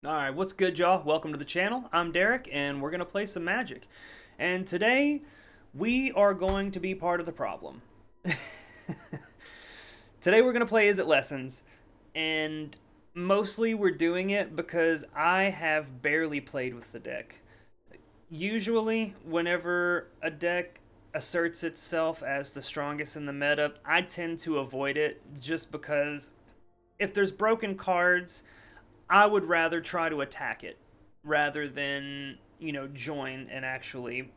Alright, what's good, y'all? Welcome to the channel. I'm Derek, and we're going to play some Magic. And today, we are going to be part of the problem. Today we're going to play Izzet Lessons, and mostly we're doing it because I have barely played with the deck. Usually, whenever a deck asserts itself as the strongest in the meta, I tend to avoid it just because if there's broken cards, I would rather try to attack it rather than, join and actually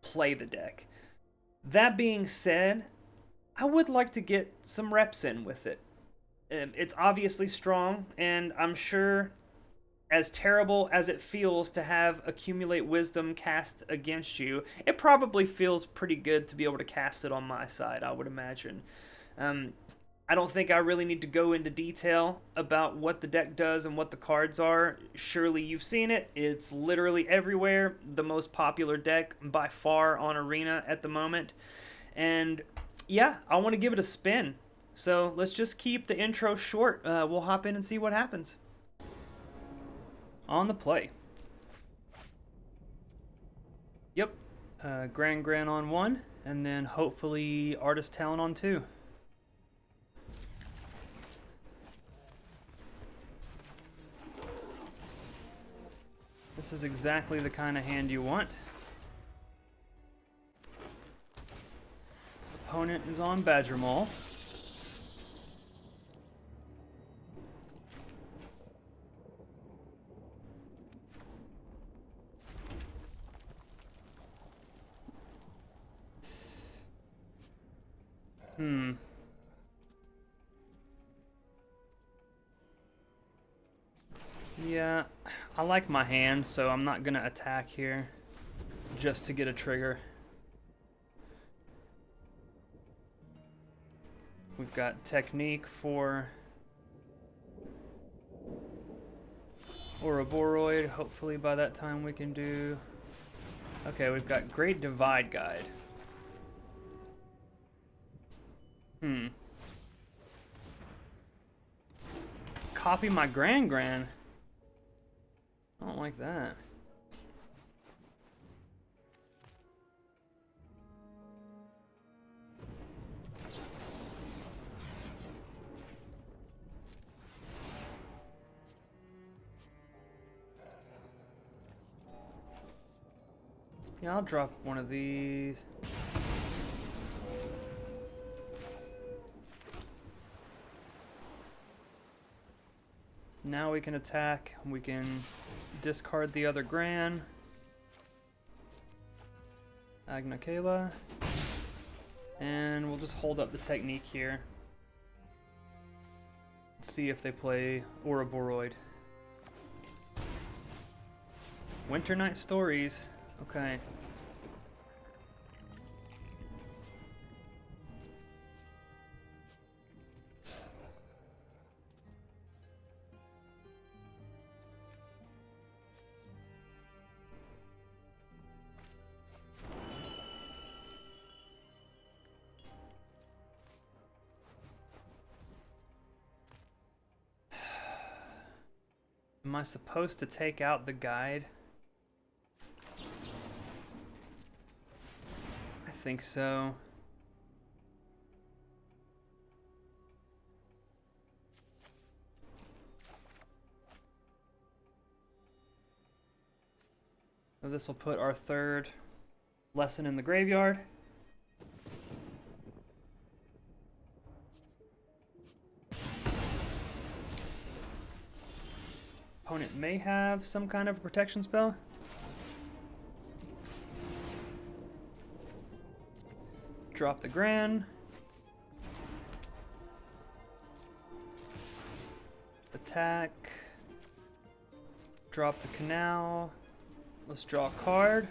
play the deck. That being said, I would like to get some reps in with it. It's obviously strong, and I'm sure, as terrible as it feels to have Accumulate Wisdom cast against you, it probably feels pretty good to be able to cast it on my side, I would imagine. I don't think I really need to go into detail about what the deck does and what the cards are. Surely you've seen it. It's literally everywhere. The most popular deck by far on Arena at the moment. And yeah, I want to give it a spin. So let's just keep the intro short. We'll hop in and see what happens. On the play. Yep. Grand on 1. And then hopefully Artist Talent on 2. This is exactly the kind of hand you want. Opponent is on Badger Mole. Yeah, I like my hand, so I'm not gonna attack here just to get a trigger. We've got Technique for Ouroboros. Hopefully by that time we can do... Okay, we've got Great Divide Guide. Copy my Grand. I don't like that. Yeah, I'll drop one of these. Now we can attack. We can discard the other Gran. Agna Kayla. And we'll just hold up the Technique here. See if they play Ouroboros. Winter Night Stories. Okay. Am I supposed to take out the guide? I think so. So this will put our third lesson in the graveyard. Opponent may have some kind of protection spell. Drop the Gran. Attack. Drop the Canal. Let's draw a card.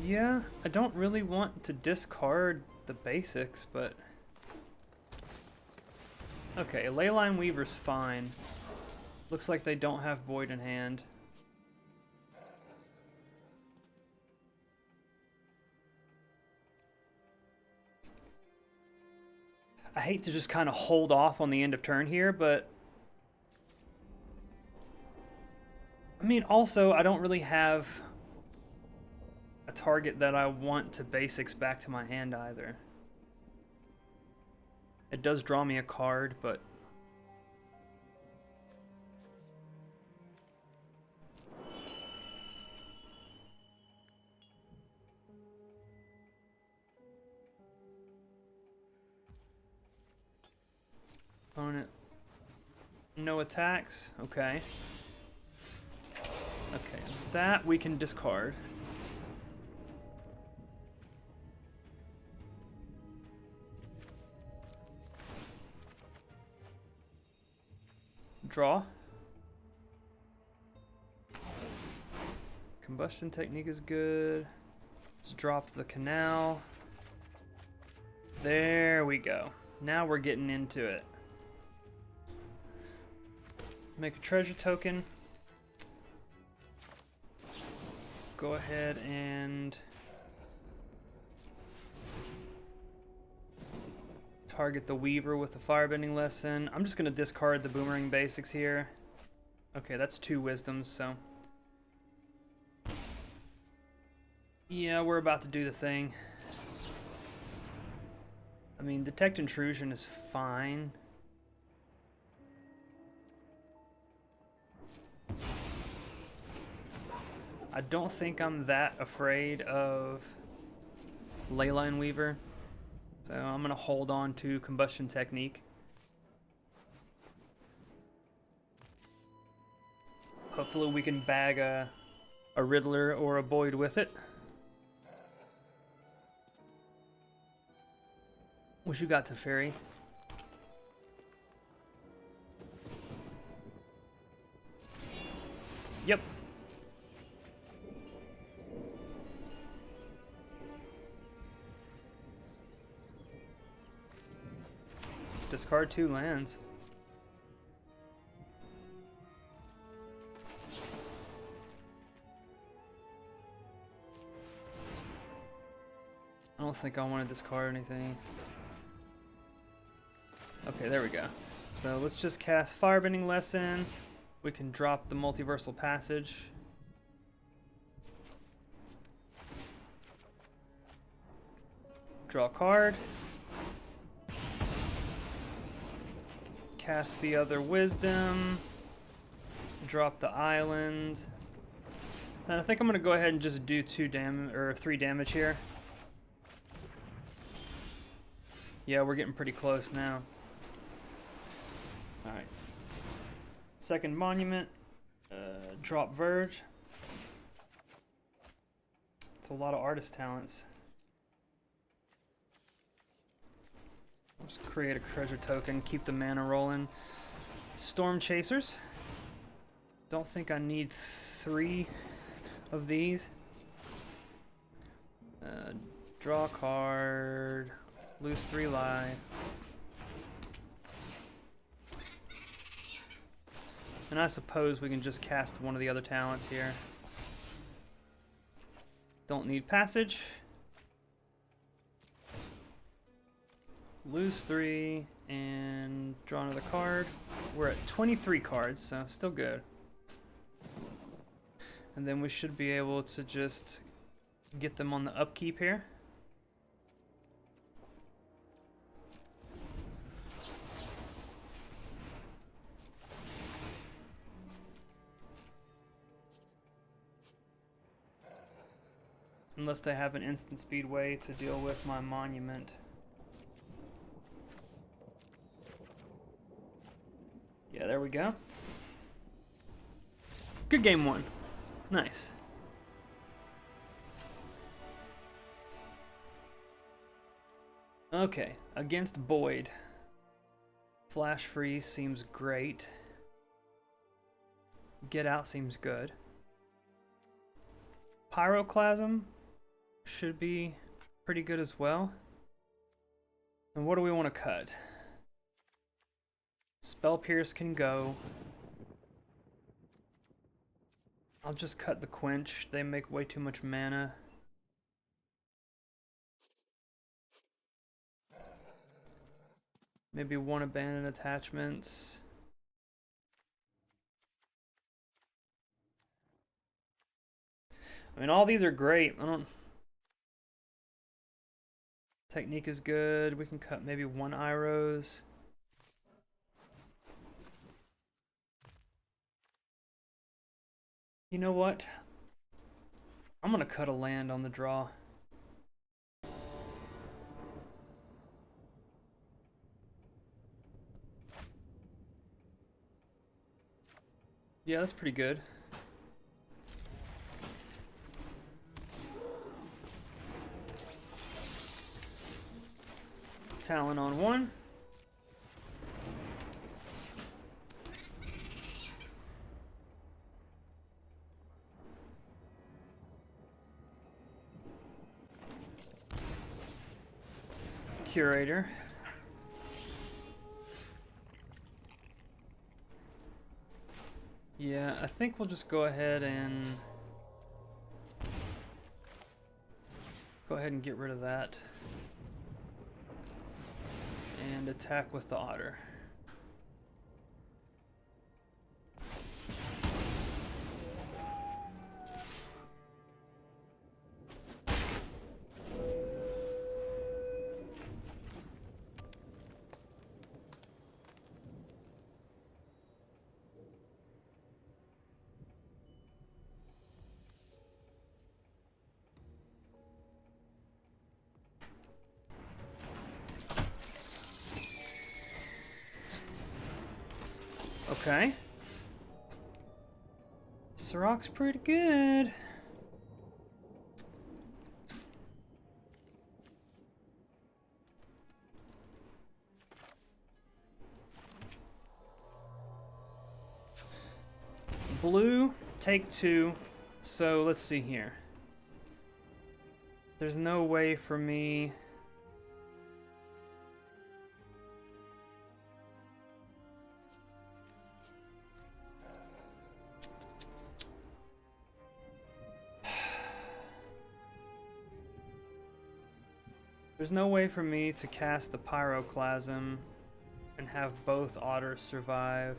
Yeah, I don't really want to discard the basics, but... Okay, Leyline Weaver's fine. Looks like they don't have Void in hand. I hate to just kind of hold off on the end of turn here, but... I mean, also, I don't really have a target that I want to basics back to my hand either. It does draw me a card, but... Opponent. No attacks? Okay. Okay, that we can discard. Draw. Combustion technique is good. Let's drop the canal. There we go. Now we're getting into it. Make a treasure token. Go ahead and target the Weaver with the Firebending Lesson. I'm just going to discard the Boomerang basics here. Okay, that's 2 wisdoms, so... Yeah, we're about to do the thing. I mean, Detect Intrusion is fine. I don't think I'm that afraid of Leyline Weaver, so I'm gonna hold on to Combustion Technique. Hopefully we can bag a Riddler or a Boyd with it. What you got, Teferi? Yep. Discard 2 lands. I don't think I want to discard anything. Okay, there we go. So let's just cast Firebending Lesson. We can drop the Multiversal Passage. Draw a card. Cast the other Wisdom. Drop the Island. And I think I'm gonna go ahead and just do 3 damage here. Yeah, we're getting pretty close now. Alright. Second Monument. Drop Verge. It's a lot of artist talents. Just create a treasure token, keep the mana rolling. Storm Chasers. Don't think I need 3 of these. Draw a card. Lose 3 life. And I suppose we can just cast one of the other talents here. Don't need passage. Lose 3 and draw another card. We're at 23 cards, so still good. And then we should be able to just get them on the upkeep here. Unless they have an instant speed way to deal with my monument. Yeah, there we go. Good game 1. Nice. Okay, against Boyd. Flash Freeze seems great. Get Out seems good. Pyroclasm should be pretty good as well. And what do we want to cut? Spell Pierce can go. I'll just cut the Quench. They make way too much mana. Maybe one Abandoned Attachments. I mean, all these are great. Technique is good. We can cut maybe one Iros. You know what? I'm gonna cut a land on the draw. Yeah, that's pretty good. Talon on one. Curator. Yeah, I think we'll just go ahead and get rid of that. And attack with the Otter. Okay. Sirach's pretty good. Blue, take two. So let's see here. There's no way for me. There's no way for me to cast the Pyroclasm and have both Otters survive.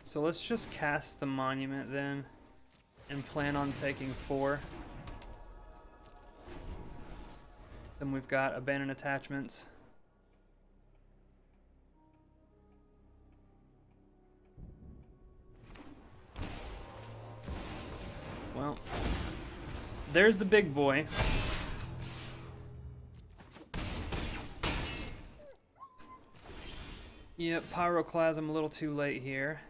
So let's just cast the Monument then and plan on taking 4. Then we've got Abandoned Attachments. Well, there's the big boy. Yep, Pyroclasm a little too late here.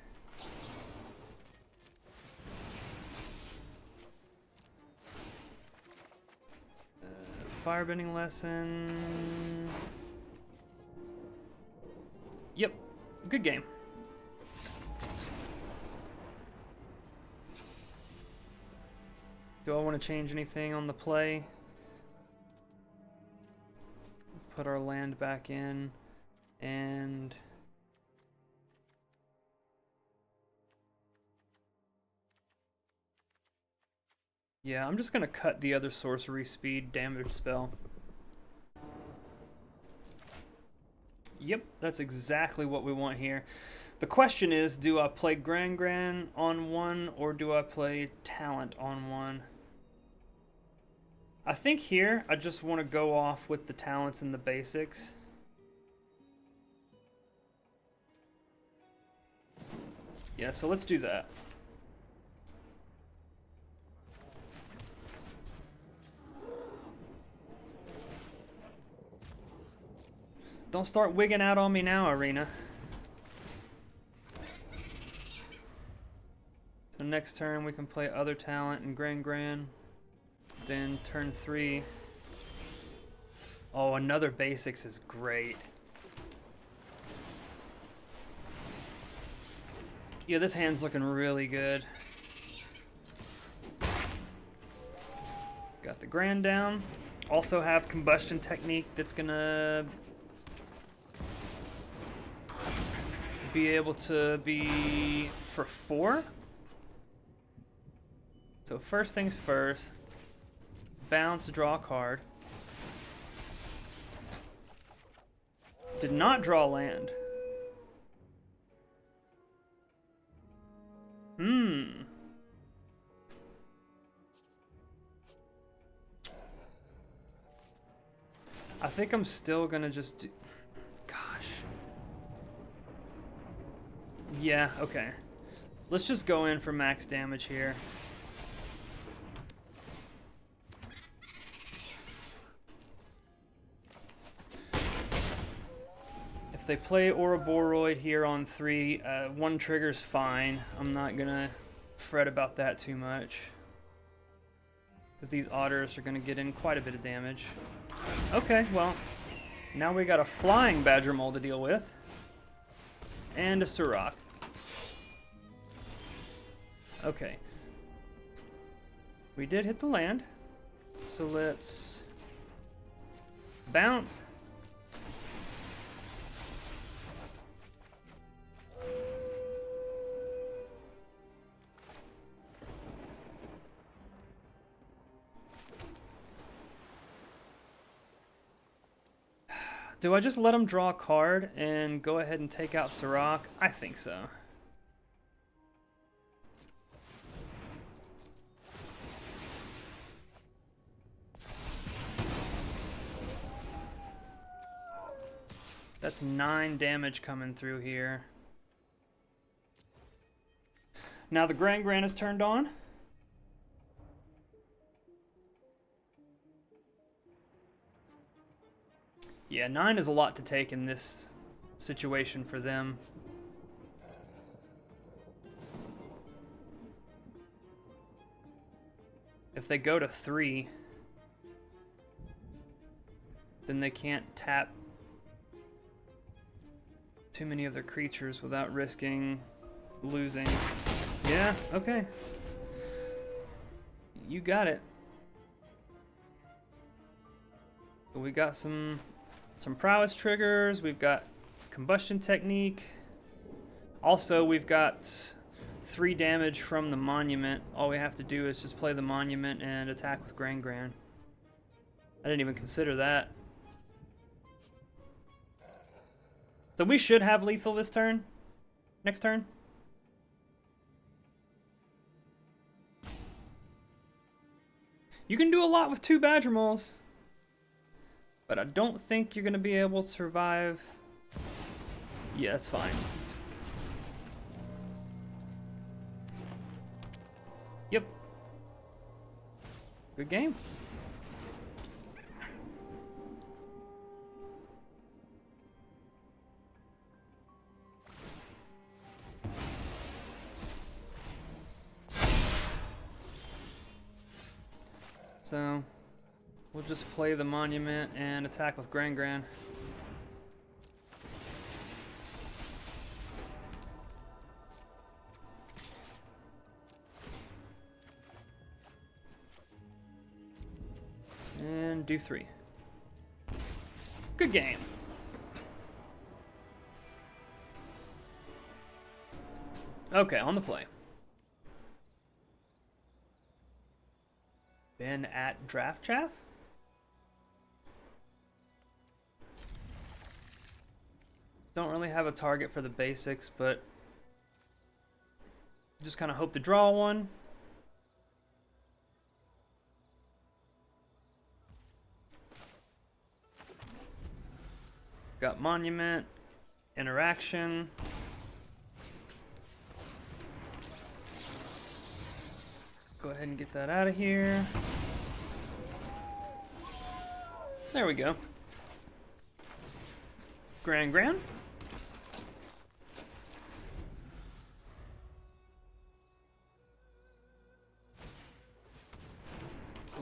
Firebending Lesson. Yep, good game. Do I want to change anything on the play? Put our land back in, and yeah, I'm just gonna cut the other sorcery speed damage spell. Yep, that's exactly what we want here. The question is, do I play Gran on one, or do I play Talent on one? I think here, I just want to go off with the talents and the basics. Yeah, so let's do that. Don't start wigging out on me now, Arena. So next turn we can play other talent and Gran. Then turn 3. Oh, another basics is great. Yeah, this hand's looking really good. Got the Grand down. Also have Combustion Technique that's gonna be able to be for 4. So first things first. Bounce, draw a card. Did not draw land. I think I'm still gonna just do... Gosh. Yeah, okay. Let's just go in for max damage here. If they play Ouroboros here on 3, 1 trigger's fine. I'm not gonna fret about that too much, because these otters are gonna get in quite a bit of damage. Okay, well, now we got a flying Badger Mole to deal with, and a Surrak. Okay. We did hit the land, so let's bounce. Do I just let him draw a card and go ahead and take out Surrak? I think so. That's 9 damage coming through here. Now the Grand is turned on. Yeah, 9 is a lot to take in this situation for them. If they go to 3, then they can't tap too many of their creatures without risking losing. Yeah, okay. You got it. But we got some prowess triggers. We've got Combustion Technique. Also, we've got 3 damage from the Monument. All we have to do is just play the Monument and attack with Grand. I didn't even consider that. So we should have lethal this turn. Next turn. You can do a lot with 2 Badger Moles, but I don't think you're going to be able to survive. Yeah, that's fine. Yep. Good game. So, we'll just play the Monument and attack with Grand. And do 3. Good game. Okay, on the play. Been at Draft Chaff? Don't really have a target for the basics, but just kind of hope to draw one. Got Monument, Interaction. Go ahead and get that out of here. There we go. Grand.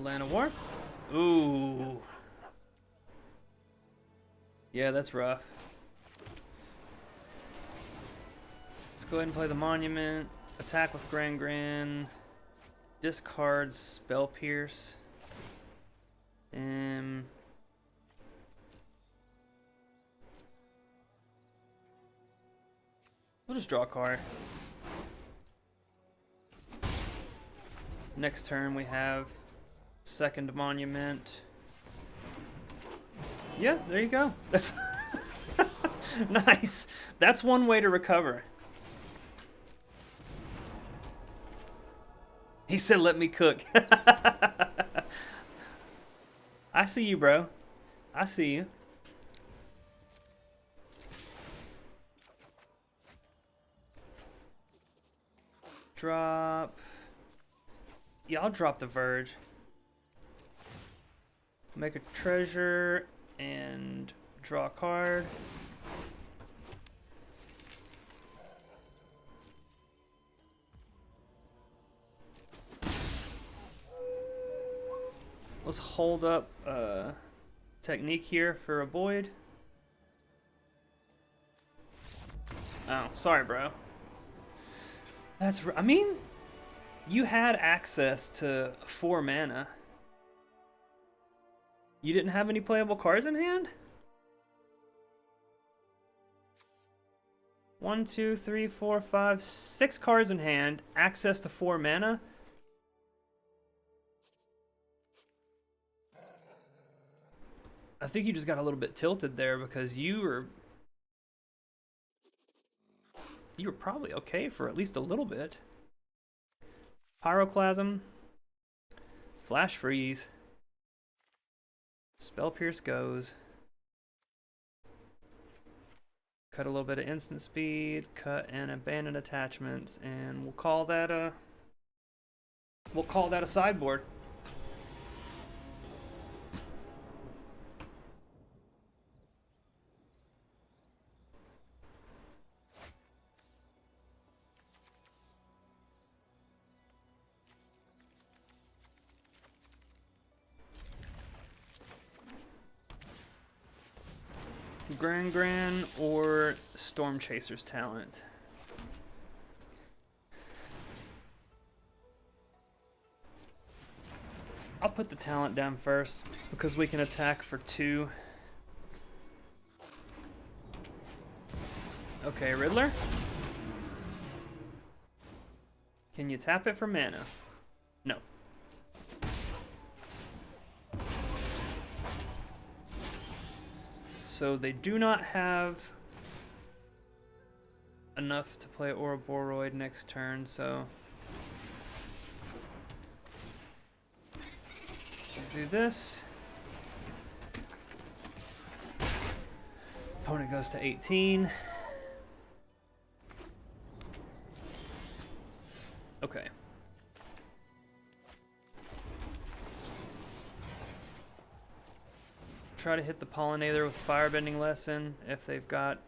Land of War. Ooh. Yeah, that's rough. It's go ahead and play the Monument. Attack with Grand Grand. Discard Spell Pierce. And we'll just draw a card. Next turn we have second Monument. Yeah, there you go. That's nice. That's one way to recover. He said, "Let me cook." I see you, bro. I see you. Drop. Yeah, I'll drop the Verge. Make a treasure and draw a card. Let's hold up Technique here for a void. Oh, sorry, bro. I mean, you had access to 4 mana. You didn't have any playable cards in hand? 1, 2, 3, 4, 5, 6 cards in hand, access to 4 mana. I think you just got a little bit tilted there because you were probably okay for at least a little bit. Pyroclasm, Flash Freeze, Spell Pierce goes. Cut a little bit of instant speed, cut and abandon attachments, and we'll call that a sideboard. Grand Grand or Storm Chaser's Talent. I'll put the talent down first because we can attack for 2. Okay, Riddler. Can you tap it for mana? No. So they do not have enough to play Ouroboros next turn, so we'll do this. Opponent goes to 18. Okay. Try to hit the Pollinator with Firebending Lesson. If they've got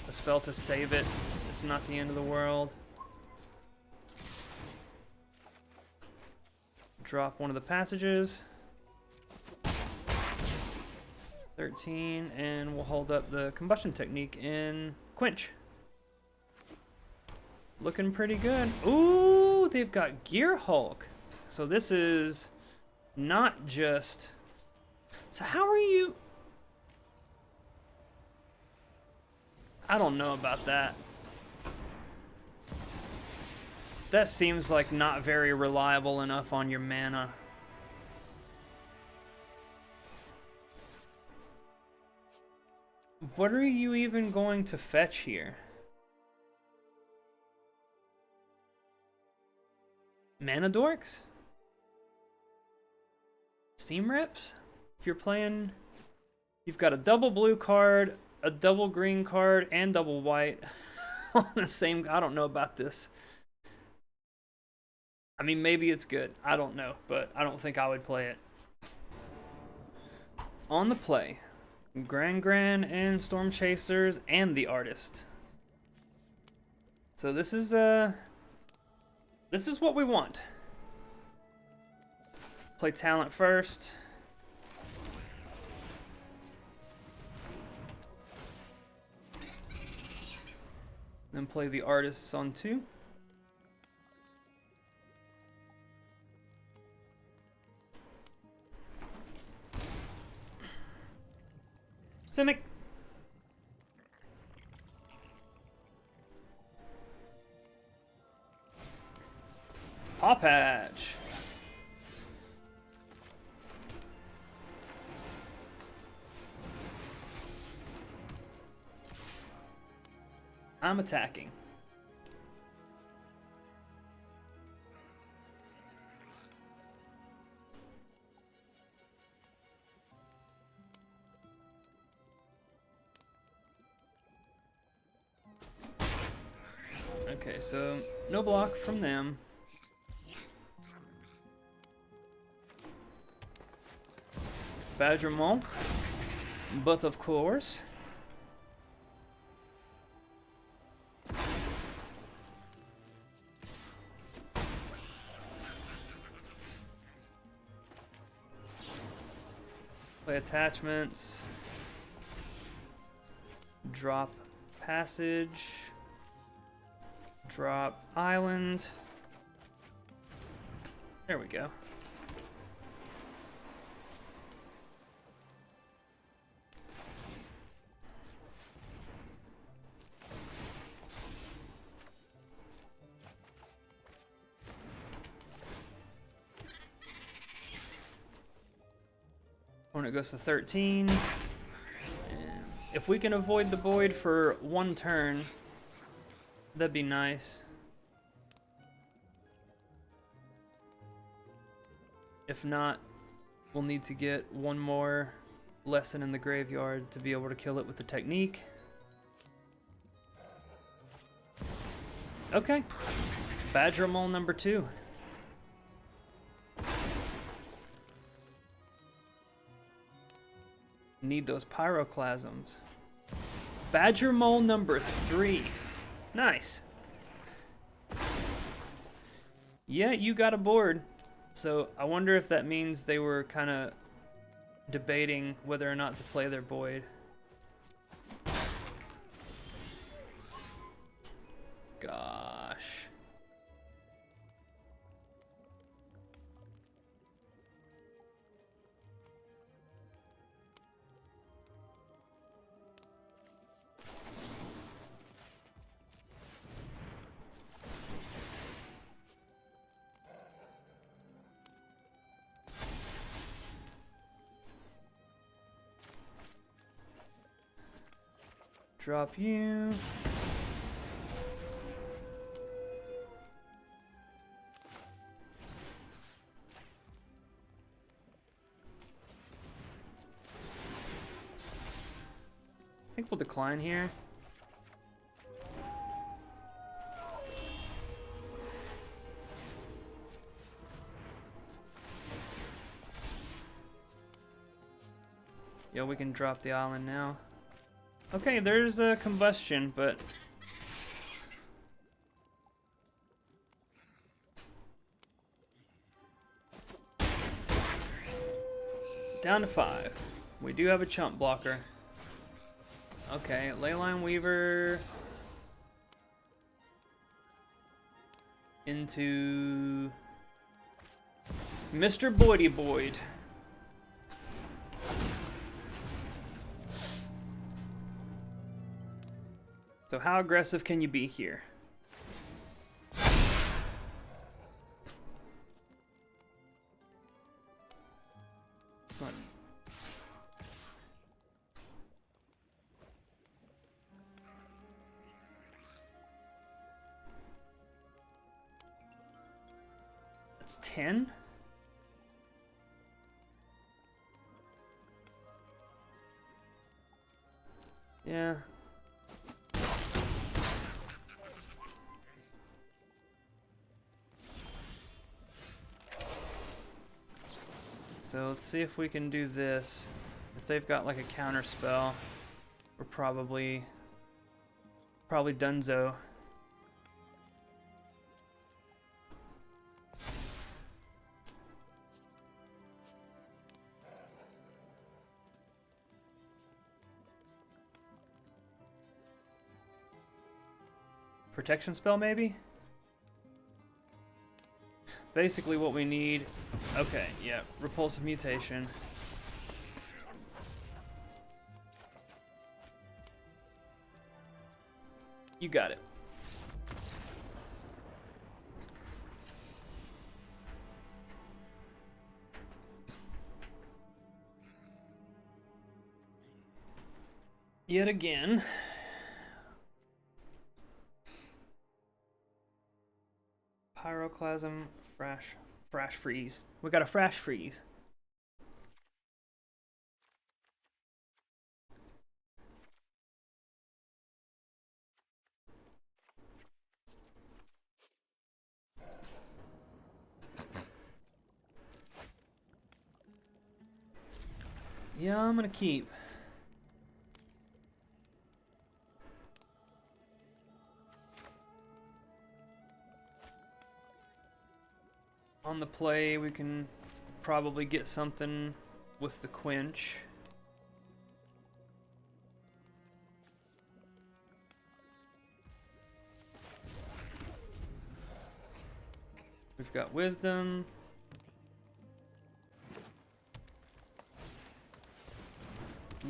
a spell to save it, it's not the end of the world. Drop one of the passages. 13, and we'll hold up the Combustion Technique in Quench. Looking pretty good. Ooh, they've got Gear Hulk. So this is not just... So how are you... I don't know about that. That seems like not very reliable enough on your mana. What are you even going to fetch here? Mana Dorks? Seam Rips? If you're playing, you've got a double blue card, a double green card, and double white on the same. I don't know about this. I mean, maybe it's good. I don't know, but I don't think I would play it. On the play, Grand Grand and Storm Chasers and the Artist. So this is what we want. Play talent first. Then play the artists on 2. Simic. Paw Patch. I'm attacking. Okay, so no block from them. Badger Mole, but of course. Play attachments. Drop passage. Drop island. There we go. Opponent goes to 13. And if we can avoid the void for 1 turn, that'd be nice. If not, we'll need to get 1 more lesson in the graveyard to be able to kill it with the technique. Okay. Badger Mole number 2. Need those pyroclasms. Badger Mole number 3. Nice. Yeah, you got a board. So I wonder if that means they were kind of debating whether or not to play their void. Gosh. Drop you. I think we'll decline here. Yeah, we can drop the island now. Okay, there's a combustion, but down to 5. We do have a chump blocker. Okay, Leyline Weaver into Mr. Boydie Boyd. So how aggressive can you be here? Come on. That's 10? Yeah. So let's see if we can do this. If they've got like a counter spell, we're probably donezo. protection spell, maybe? Basically what we need... Okay, yeah, repulsive mutation. You got it. Yet again. Pyroclasm, Frash Freeze. We got a Frash Freeze. Yeah, I'm gonna keep. On the play, we can probably get something with the Quench. We've got Wisdom.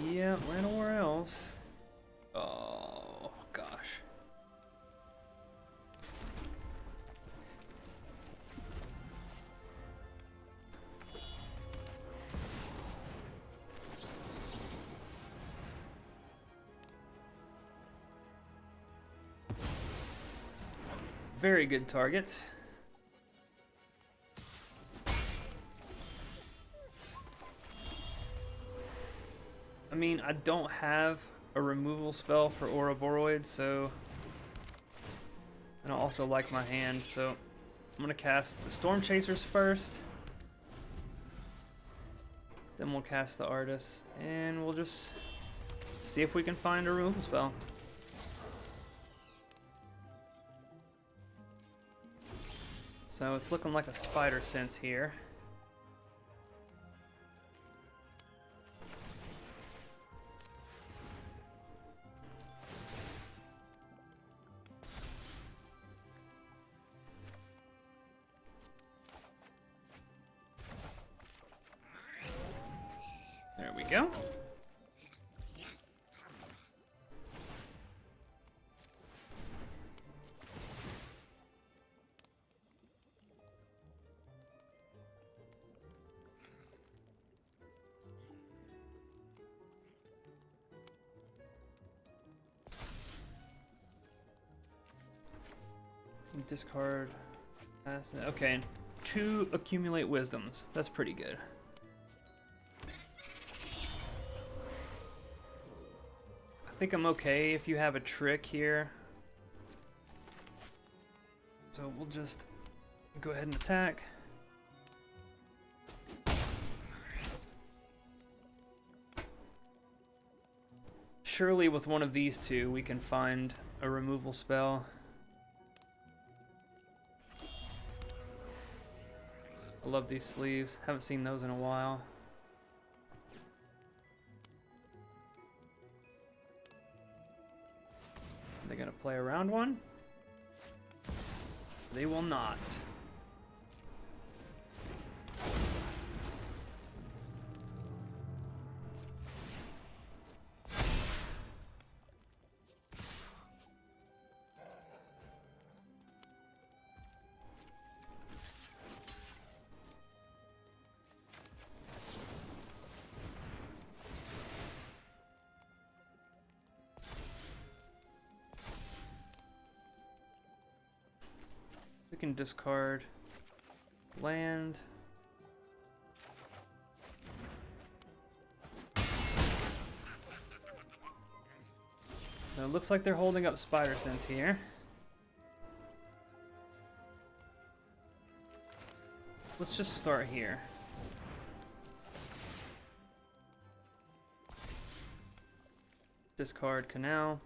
Yeah, ran nowhere else. Oh, gosh. Very good target. I mean, I don't have a removal spell for Ouroboros, so... And I also like my hand, so... I'm gonna cast the Storm Chasers first. Then we'll cast the Artist, and we'll just see if we can find a removal spell. So it's looking like a Spider Sense here. There we go. Discard. Okay, 2 accumulate wisdoms. That's pretty good. I think I'm okay if you have a trick here. So we'll just go ahead and attack. Surely with one of these two we can find a removal spell. I love these sleeves. Haven't seen those in a while. Are they gonna play around one? They will not. We can discard land. So it looks like they're holding up Spider Sense here. Let's just start here. Discard Canal.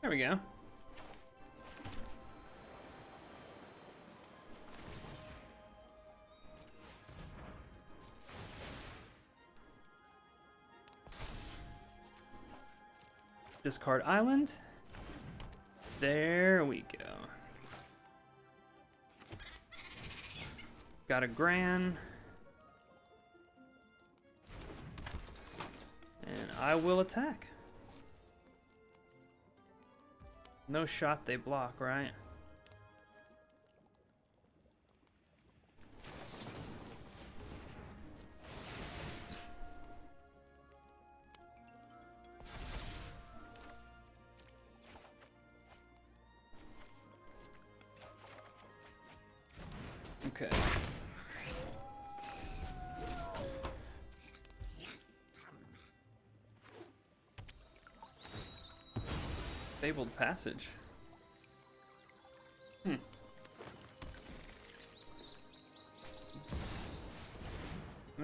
There we go. Discard island. There we go. Got a Gran. And I will attack. No shot they block, right? Okay. Fabled Passage. I mean,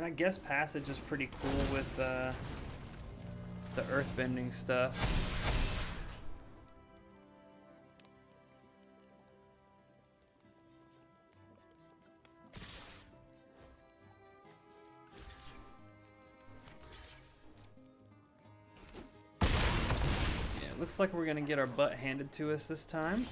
I guess Passage is pretty cool with the earthbending stuff. Looks like we're gonna get our butt handed to us this time.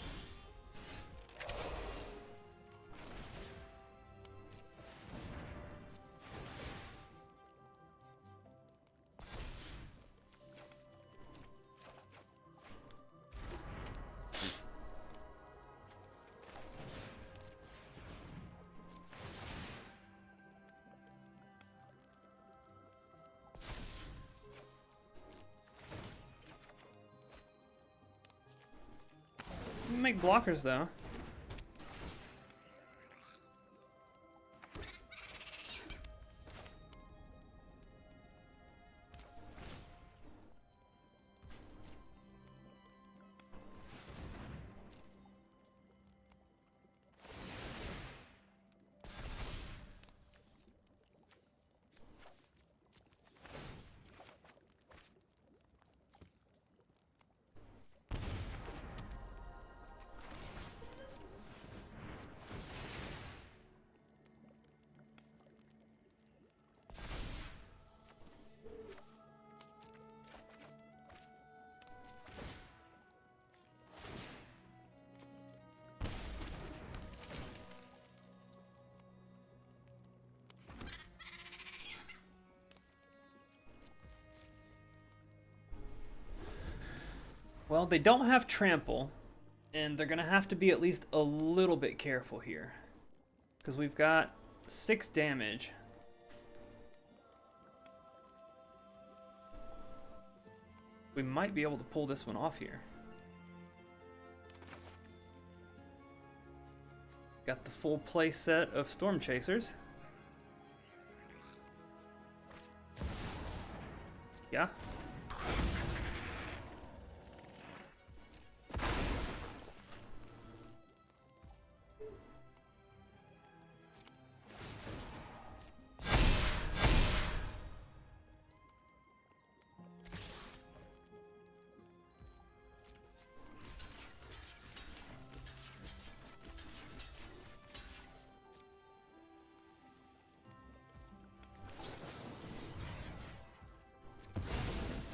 Make blockers though. Well, they don't have trample, and they're gonna have to be at least a little bit careful here, because we've got 6 damage. We might be able to pull this one off here. Got the full play set of Storm Chasers. Yeah.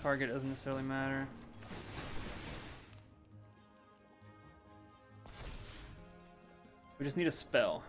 Target doesn't necessarily matter. We just need a spell.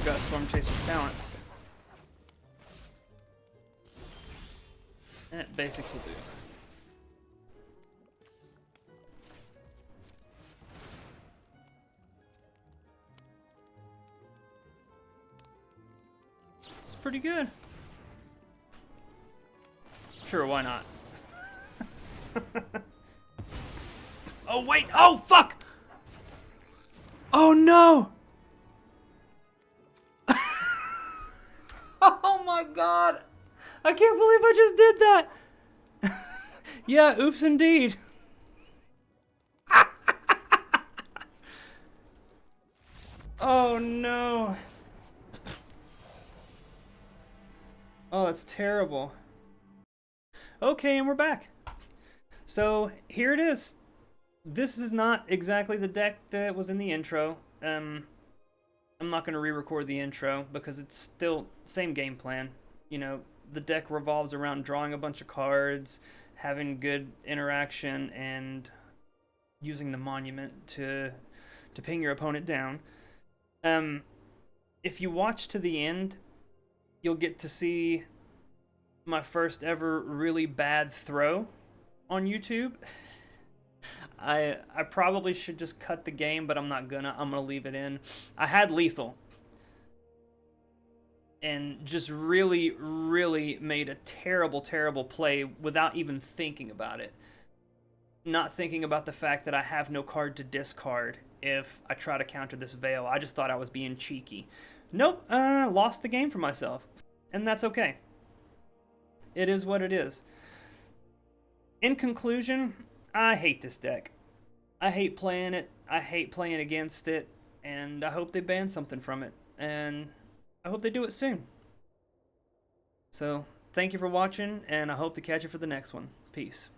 Got Storm Chaser's talents. And basics will do. It's pretty good. Sure, why not? Oh wait, oh fuck! Oh no! Oh my god! I can't believe I just did that! Yeah, oops indeed. Oh no. Oh, that's terrible. Okay, and we're back. So here it is. This is not exactly the deck that was in the intro. I'm not going to re-record the intro because it's still same game plan. You know, the deck revolves around drawing a bunch of cards, having good interaction, and using the monument to ping your opponent down. Um, if you watch to the end, you'll get to see my first ever really bad throw on YouTube. I probably should just cut the game, but I'm not gonna. I'm gonna leave it in. I had lethal and just really made a terrible play without even thinking about it. Not thinking about the fact that I have no card to discard if I try to counter this Veil. I just thought I was being cheeky. Nope, lost the game for myself. And that's okay. It is what it is. In conclusion, I hate this deck. I hate playing it. I hate playing against it. And I hope they ban something from it. And I hope they do it soon. So, thank you for watching, and I hope to catch you for the next one. Peace.